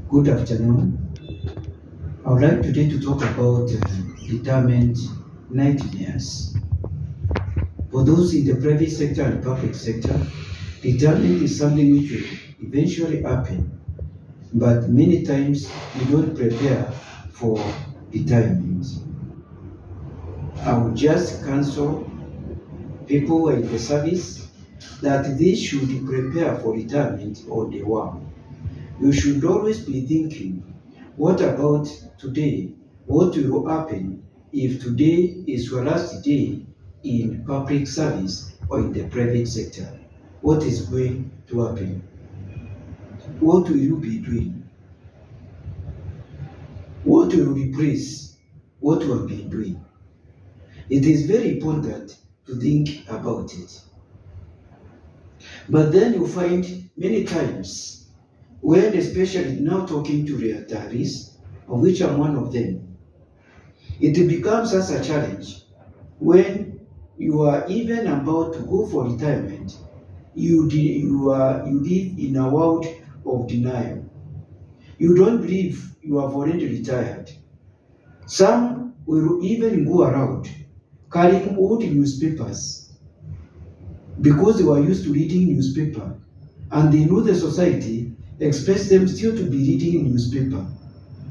Good afternoon. I would like today to talk about retirement nightmares. For those in the private sector and public sector, retirement is something which will eventually happen, but many times we don't prepare for retirement. I would just counsel people who are in the service that they should prepare for retirement on day one. You should always be thinking, what about today? What will happen if today is your last day in public service or in the private sector? What is going to happen? What will you be doing? What will replace what you have been doing? It is very important to think about it. But then you find many times when, especially now talking to retirees, of which I'm one of them, it becomes as a challenge when you are even about to go for retirement. You live in a world of denial. You don't believe you have already retired. Some will even go around carrying old newspapers because they were used to reading newspaper, and they know the society expects them still to be reading newspaper.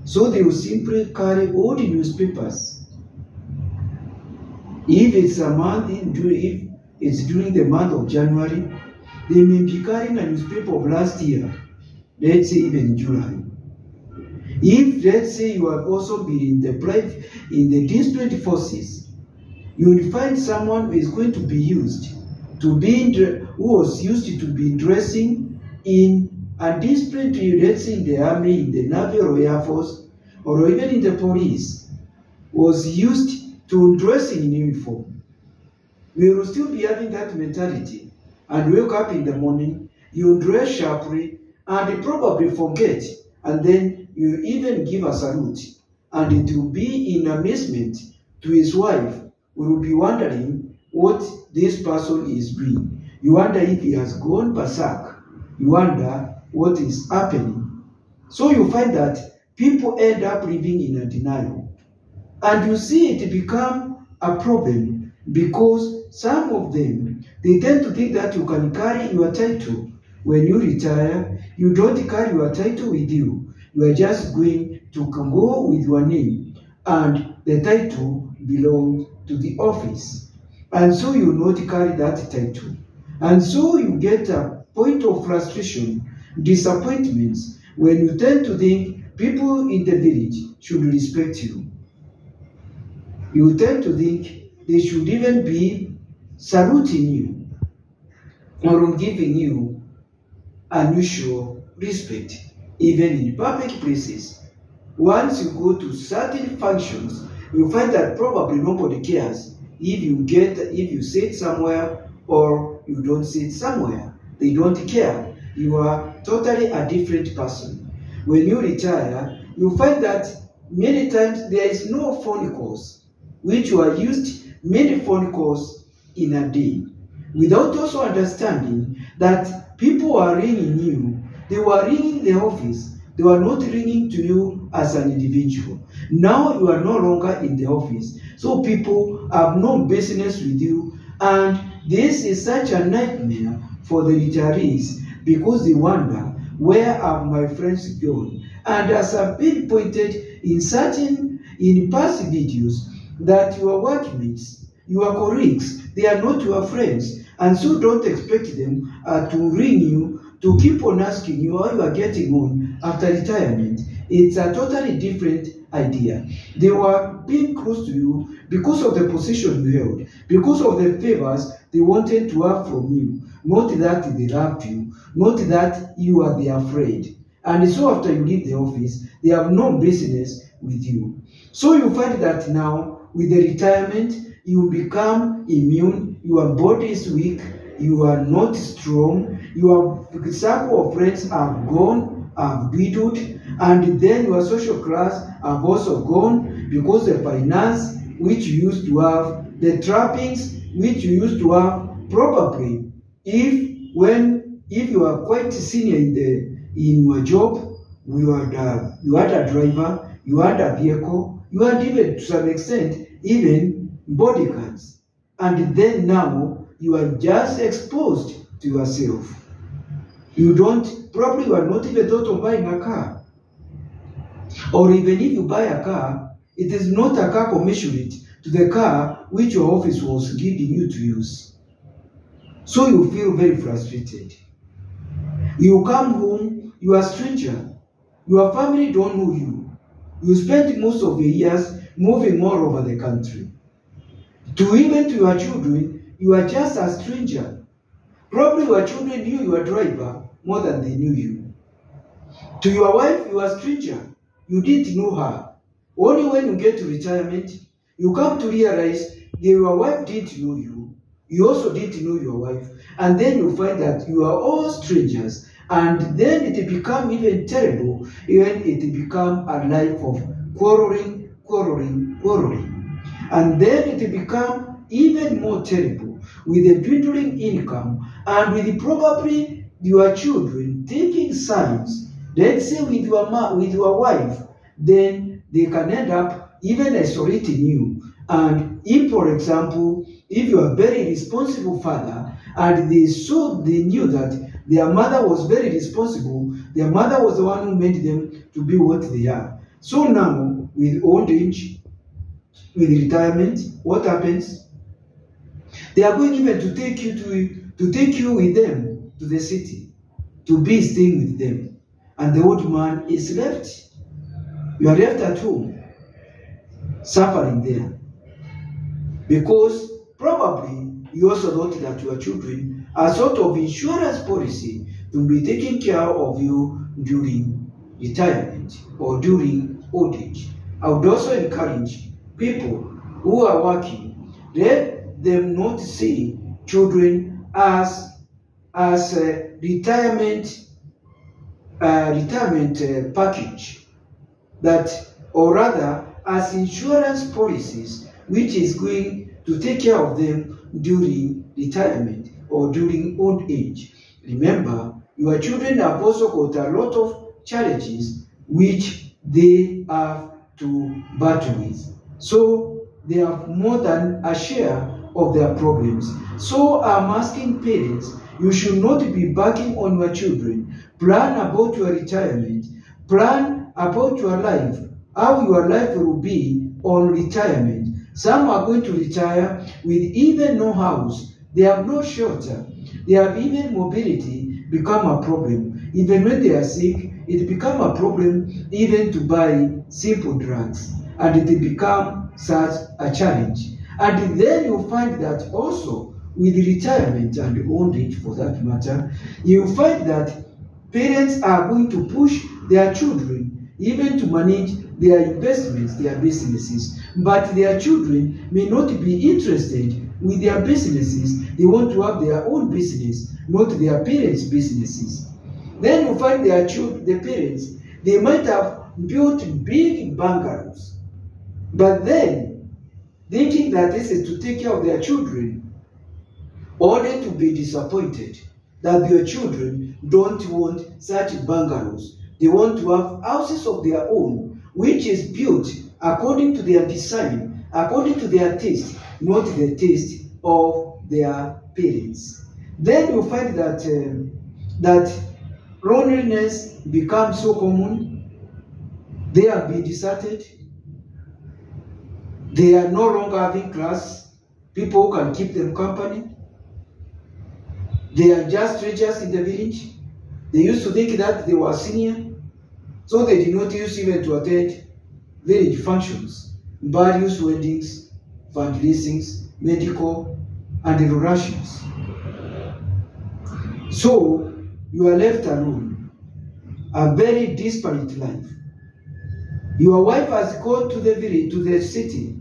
So they will simply carry all the newspapers. If it's if it's during the month of January, they may be carrying a newspaper of last year, let's say even July. If, let's say, you have also been in the disciplined forces, you will find someone who is going to be used to be, who was used to be dressing in a disciplined, let's say in the army, in the navy or air force, or even in the police, was used to dress in uniform. We will still be having that mentality, and wake up in the morning, you dress sharply, and you probably forget, and then you even give a salute, and it will be in amazement to his wife, who will be wondering what this person is doing. You wonder if he has gone berserk. You wonder what is happening. So you find that people end up living in a denial. And you see it become a problem because some of them, they tend to think that you can carry your title. When you retire, you don't carry your title with you. You are just going to go with your name, and the title belongs to the office. And so you not carry that title. And so you get a point of frustration, disappointments, when you tend to think people in the village should respect you. You tend to think they should even be saluting you or giving you unusual respect, even in public places. Once you go to certain functions, you find that probably nobody cares if you sit somewhere or you don't sit somewhere. They don't care. You are totally a different person. When you retire, you find that many times there is no phone calls, which you are used many phone calls in a day, without also understanding that people are ringing you. They were ringing the office. They were not ringing to you as an individual. Now you are no longer in the office. So people have no business with you, and this is such a nightmare for the retirees because they wonder, where have my friends gone? And as I've been pointed in past videos, that your workmates, your colleagues, they are not your friends, and so don't expect them to ring you, to keep on asking you how you are getting on after retirement. It's a totally different idea. They were being close to you because of the position you held, because of the favors they wanted to have from you, not that they loved you, not that you are their friend. And so after you leave the office, they have no business with you. So you find that now, with the retirement, you become immune, your body is weak, you are not strong, your circle of friends have gone, have dwindled, and then your social class have also gone because the finance which you used to have, the trappings which you used to have, probably if you are quite senior in your job, you had a driver, you had a vehicle, you had even, to some extent, even bodyguards. And then now, you are just exposed to yourself. Probably you are not even thought of buying a car. Or even if you buy a car, it is not a car commensurate to the car which your office was giving you to use. So you feel very frustrated. You come home, you are a stranger. Your family don't know you. You spend most of the years moving all over the country. Even to your children, you are just a stranger. Probably your children knew your driver more than they knew you. To your wife, you are a stranger. You didn't know her. Only when you get to retirement, you come to realize that your wife didn't know you. You also didn't know your wife. And then you find that you are all strangers. And then it becomes even terrible, even it becomes a life of quarreling. And then it becomes even more terrible with a dwindling income and with probably your children taking sides, let's say with your wife, then they can end up even isolating you. And if, for example, if you are a very responsible father and they knew that their mother was very responsible, their mother was the one who made them to be what they are. So now, with old age, with retirement, what happens? They are going even to take you with them to the city, to be staying with them. And the old man is left. You are left at home, suffering there. Because probably you also thought that your children are sort of insurance policy to be taking care of you during retirement or during old age. I would also encourage people who are working, let them not see children as a retirement package, or rather as insurance policies which is going to take care of them during retirement or during old age. Remember, your children have also got a lot of challenges which they have to battle with. So they have more than a share of their problems. So I'm asking parents, you should not be backing on your children. Plan about your retirement. Plan about your life, how your life will be on retirement. Some are going to retire with even no house. They have no shelter. They have even mobility become a problem. Even when they are sick, it becomes a problem even to buy simple drugs. And it becomes such a challenge. And then you find that also with retirement and old age for that matter, you find that parents are going to push their children even to manage their investments, their businesses. But their children may not be interested with their businesses. They want to have their own business, not their parents' businesses. Then you find the parents, they might have built big bungalows, but then thinking that this is to take care of their children, only to be disappointed that their children don't want such bungalows. They want to have houses of their own, which is built according to their design, according to their taste, not the taste of their parents. Then you find that loneliness becomes so common. They have been deserted. They are no longer having class, people who can keep them company. They are just strangers in the village. They used to think that they were senior, so they did not use even to attend village functions, various weddings, fundraisings, medical, and russians. So you are left alone, a very disparate life. Your wife has gone to the village, to the city,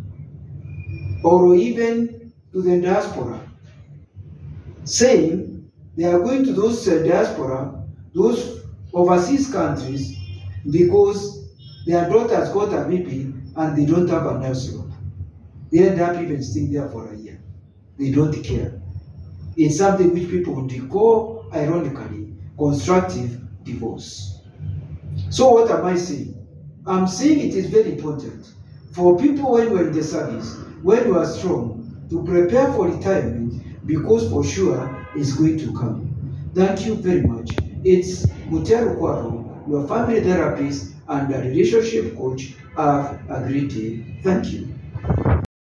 or even to the diaspora, saying they are going to those diaspora, those overseas countries, because their daughters got a baby and they don't have a nursery. They end up even staying there for a year. They don't care. It's something which people would call, ironically, constructive divorce. So what am I saying? I'm saying it is very important for people when you are in the service, when you are strong, to prepare for retirement, because for sure it's going to come. Thank you very much. It's Mutero Kwaro, your family therapist and a relationship coach. Have a great day. Thank you.